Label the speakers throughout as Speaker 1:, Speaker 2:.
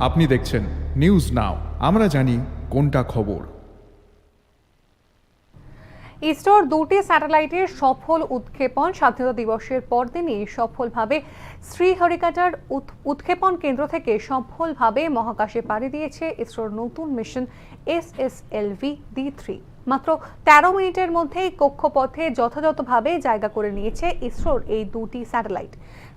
Speaker 1: আপনি দেখছেন news now, আমরা জানি কোনটা খবর।
Speaker 2: ইসরোর দুটি স্যাটেলাইটের সফল উৎক্ষেপণ স্বাধীনতা দিবসের পরদিনই সফলভাবে শ্রীহরিকোটার উৎক্ষেপণ কেন্দ্র থেকে সফলভাবে মহাকাশে পাড়ি দিয়েছে ইসরোর নতুন মিশন SSLV-D3। মাত্র 13 মিনিটের মধ্যেই কক্ষপথে যথাযথভাবে জায়গা করে নিয়েছে ইসরোর এই দুটি স্যাটেলাইট।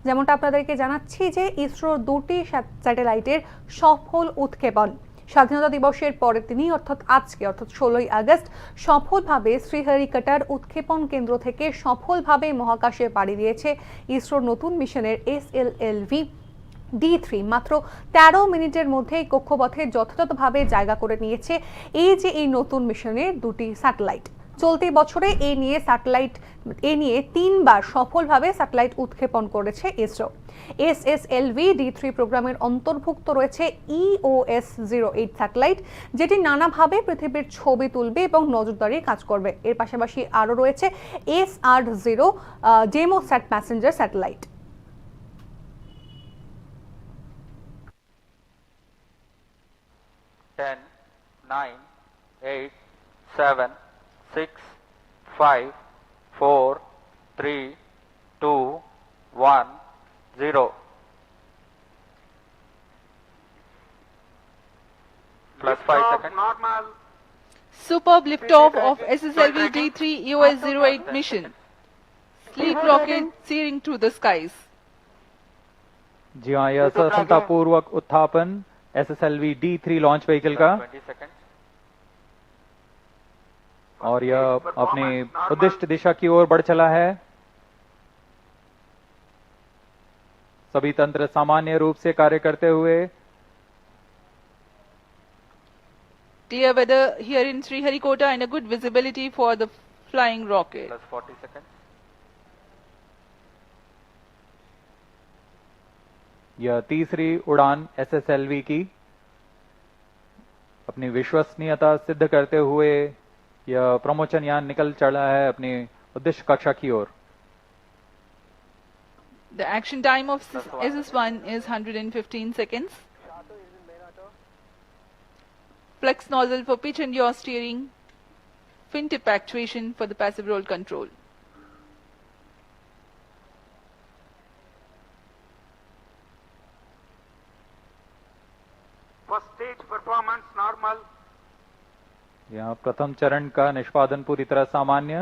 Speaker 2: যেমনটা আপনাদেরকে জানাচ্ছি যে ইসরোর দুটি স্যাটেলাইটের সফল উৎক্ষেপণ স্বাধীনতা দিবসের পরের দিনই অর্থাৎ আজকে অর্থাৎ 16ই আগস্ট সফলভাবে শ্রীহরিকোটার উৎক্ষেপণ কেন্দ্র থেকে সফলভাবে মহাকাশে পাড়ি দিয়েছে ইসরোর নতুন মিশনের SSLV-D3। মাত্র 13 মিনিটের মধ্যেই কক্ষপথে যথাযথভাবে জায়গা করে নিয়েছে এই নতুন মিশনের দুটি স্যাটেলাইট। চলতি বছরে এ নিয়ে 3বার সফলভাবে স্যাটেলাইট উৎক্ষেপণ করেছে ইসরো। SSLV-D3 প্রোগ্রামের অন্তর্ভুক্ত রয়েছে EOS-08 স্যাটেলাইট, যেটি নানাভাবে পৃথিবীর ছবি তুলবে এবং নজরদারি কাজ করবে। এর পাশাপাশি আরও রয়েছে SR-0 ডেমোস্যাট passenger satellite.
Speaker 3: Ten, 9, 8, 7, 6, 5, 4, 3, 2, 1, 0. Plus 5 seconds.
Speaker 4: Normal.
Speaker 5: Superb liftoff of SSLV-D3 EOS-08 mission. Sleek rocket searing through the skies.
Speaker 6: जी हाँ, यह सफलतापूर्वक उत्थापन SSLV-D3 लॉन्च व्हीकल का
Speaker 3: 20 seconds.
Speaker 6: और यह अपनी उद्दिष्ट दिशा की ओर बढ़ चला है। सभी तंत्र सामान्य रूप से कार्य करते हुए
Speaker 5: Clear weather here in Sriharikota and a good visibility for the flying rocket.
Speaker 3: Plus 40 seconds.
Speaker 6: यह तीसरी उड़ान SSLV की अपनी विश्वसनीयता सिद्ध करते हुए यह प्रमोचन यान निकल चला है अपनी उद्देश्य कक्षा की ओर।
Speaker 5: The action time of SS1 is 115 seconds. Flex nozzle for pitch and yaw steering. Fin tip actuation for the passive roll control.
Speaker 4: First stage performance normal.
Speaker 6: यहाँ प्रथम चरण का निष्पादन पूरी तरह सामान्य।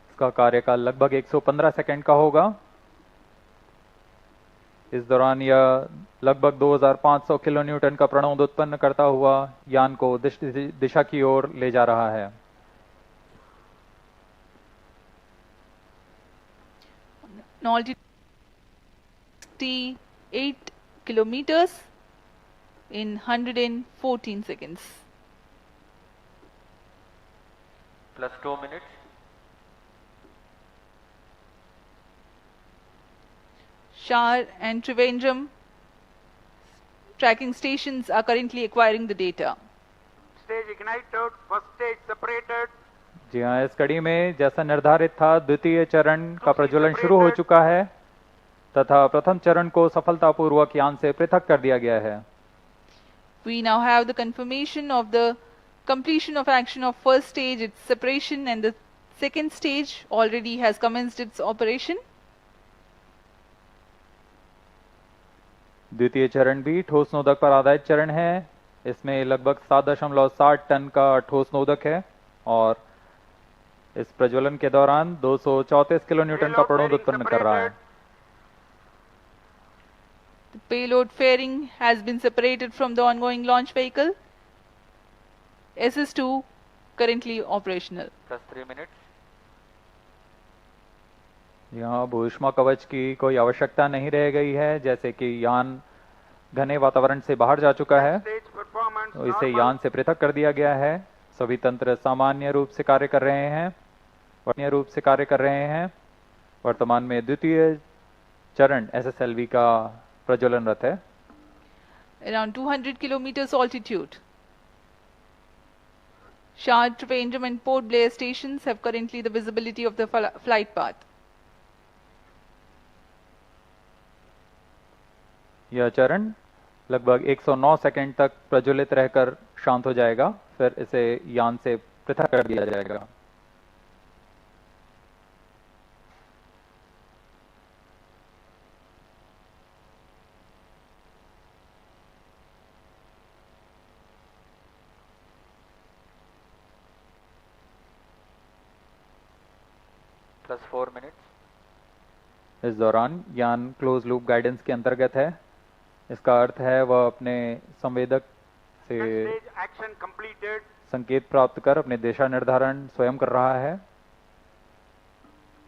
Speaker 6: इसका कार्यकाल लगभग 115 सेकंड का होगा। इस दौरान यह लगभग 2500 किलोन्यूटन का प्रणोद उत्पन्न करता हुआ यान को उद्दिष्ट दिशा की ओर ले जा रहा है।
Speaker 5: Altitude 8 kilometers in 114 seconds.
Speaker 3: Plus 2 minutes.
Speaker 5: Shar and Trivandrum tracking stations are currently acquiring the data.
Speaker 4: Stage ignited. First stage separated.
Speaker 6: जी हाँ, इस कड़ी में जैसा निर्धारित था द्वितीय चरण का प्रज्वलन शुरू हो चुका है तथा प्रथम चरण को सफलतापूर्वक यान से पृथक कर दिया गया है।
Speaker 5: We now have the confirmation of the completion of action of first stage, its separation, and the second stage already has commenced its operation.
Speaker 6: द्वितीय चरण भी ठोस नोदक पर आधारित चरण है। इसमें लगभग 7.7 टन का ठोस नोदक है और इस प्रज्वलन के दौरान 234 किलोन्यूटन का प्रणोद उत्पन्न कर रहा है।
Speaker 5: The payload fairing has been separated from the ongoing launch vehicle. SS2 currently operational.
Speaker 3: Plus 3 minutes.
Speaker 6: यहाँ भूष्मा कवच की कोई आवश्यकता नहीं रह गई है, जैसे कि यान घने वातावरण से बाहर जा चुका है
Speaker 4: Stage performance
Speaker 6: तो इसे
Speaker 4: normal.
Speaker 6: यान से पृथक कर दिया गया है। सभी तंत्र सामान्य रूप से कार्य कर रहे हैं। वर्तमान में द्वितीय चरण SSLV का प्रज्वलनरत है।
Speaker 5: Around 200 kilometers altitude. Shard, Trivandrum and Port Blair stations have currently the visibility of the flight path.
Speaker 6: यह चरण लगभग 109 सेकंड तक प्रज्वलित रहकर शांत हो जाएगा, फिर इसे यान से पृथक कर दिया जाएगा।
Speaker 3: +4 minutes.
Speaker 6: इस दौरान यान क्लोज लूप गाइडेंस के अंतर्गत है। इसका अर्थ है वह अपने संवेदक से
Speaker 4: Stage action completed.
Speaker 6: संकेत प्राप्त कर अपने दिशा निर्धारण स्वयं कर रहा है।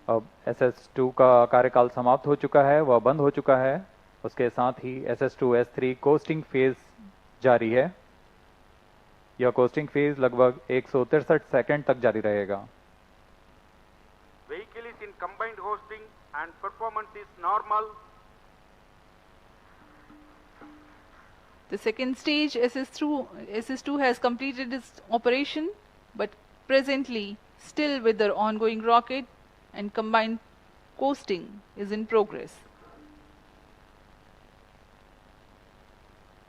Speaker 6: अब SS2 का कार्यकाल समाप्त हो चुका है, वह बंद हो चुका है। उसके साथ ही SS2 S3 कोस्टिंग फेज जारी है। यह कोस्टिंग फेज लगभग 163 सेकंड तक जारी रहेगा।
Speaker 4: Vehicle is in combined hosting and performance is normal.
Speaker 5: The second stage SS2 has completed its operation, but presently still with the ongoing rocket and combined coasting is in progress.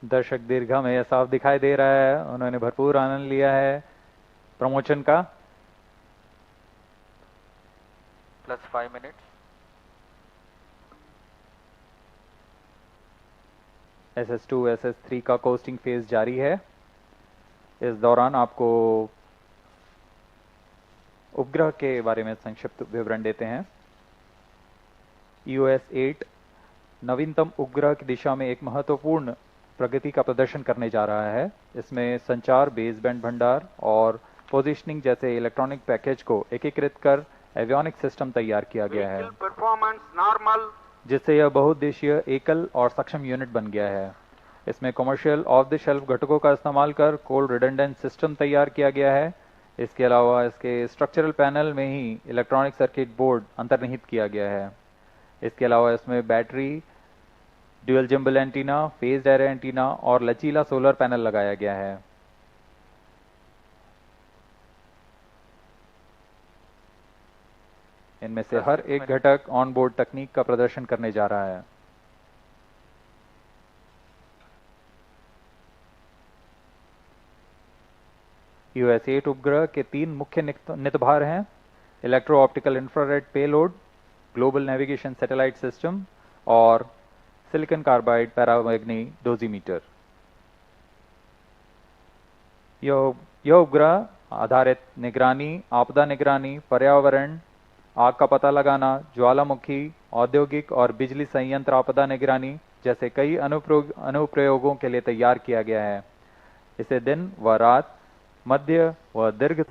Speaker 6: दर्शक दीर्घा में यह साफ दिखाई दे रहा है, उन्होंने भरपूर आनंद लिया है प्रमोशन का।
Speaker 3: +5 minutes.
Speaker 6: SS2 SS3 का कोस्टिंग फेज जारी है। इस दौरान आपको उपग्रह के बारे में संक्षिप्त विवरण देते हैं। EOS-8 नवीनतम उपग्रह की दिशा में एक महत्वपूर्ण प्रगति का प्रदर्शन करने जा रहा है। इसमें संचार, बेसबैंड भंडार और पोजीशनिंग जैसे इलेक्ट्रॉनिक पैकेज को एकीकृत कर एवियोनिक सिस्टम तैयार किया गया है,
Speaker 4: Vehicle performance normal.
Speaker 6: जिससे यह बहुउद्देशीय एकल और सक्षम यूनिट बन गया है। इसमें कमर्शियल ऑफ द शेल्फ घटकों का इस्तेमाल कर कोल्ड रिडंडेंट सिस्टम तैयार किया गया है। इसके अलावा इसके स्ट्रक्चरल पैनल में ही इलेक्ट्रॉनिक सर्किट बोर्ड अंतर्निहित किया गया है। इसके अलावा इसमें battery, dual gimbal antenna, phased array antenna और लचीला सोलर पैनल लगाया गया है। इनमें से हर एक घटक ऑन बोर्ड तकनीक का प्रदर्शन करने जा रहा है। EOS-8 उपग्रह के 3 मुख्य नितभार हैं: electro optical infrared payload, global navigation satellite system और सिलिकॉन कार्बाइड पैरामैग्नी डोजीमीटर। यह उपग्रह आधारित निगरानी, आपदा निगरानी, पर्यावरण, आग का पता लगाना, ज्वालामुखी, औद्योगिक और बिजली संयंत्र आपदा निगरानी जैसे कई अनुप्रयोगों के लिए तैयार किया गया है। इसे दिन व रात, मध्य व दीर्घ।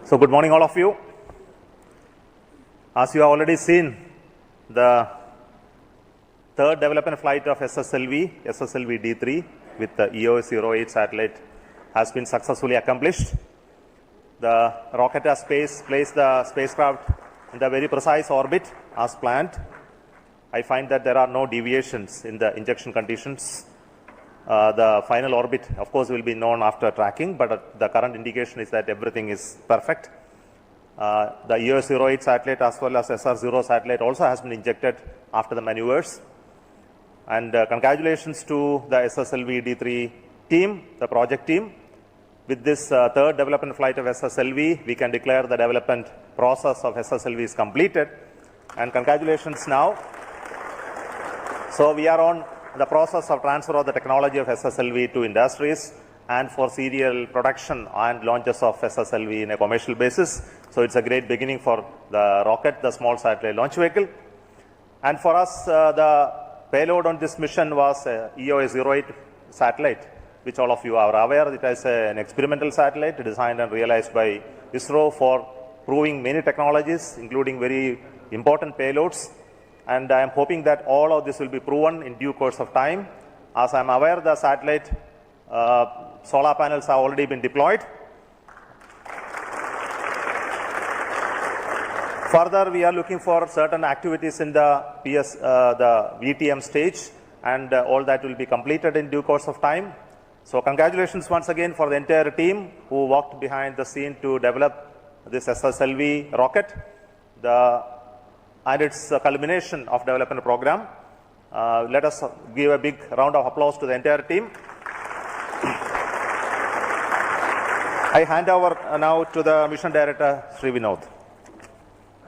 Speaker 7: So good morning all of you. As you have already seen, the third development flight of SSLV D3 with the EOS-08 satellite has been successfully accomplished. The rocket has placed the spacecraft in the very precise orbit as planned. I find that there are no deviations in the injection conditions. The final orbit, of course, will be known after tracking, but the current indication is that everything is perfect. The EOS-08 satellite as well as SR-0 satellite also has been injected after the maneuvers. And congratulations to the SSLV D3 team, the project team. With this third development flight of SSLV, we can declare the development process of SSLV is completed. And congratulations now. So we are on the process of transfer of the technology of SSLV to industries and for serial production and launches of SSLV in a commercial basis. So it's a great beginning for the rocket, the small satellite launch vehicle. And for us, the payload on this mission was EOS-08 satellite, which all of you are aware. It is an experimental satellite designed and realized by ISRO for proving many technologies, including very important payloads. And I am hoping that all of this will be proven in due course of time. As I am aware, the satellite solar panels have already been deployed. Further, we are looking for certain activities in the the VTM stage, and all that will be completed in due course of time. So congratulations once again for the entire team who worked behind the scene to develop this SSLV rocket and its culmination of development program. Let us give a big round of applause to the entire team. I hand over now to the Mission Director, Sri Vinod.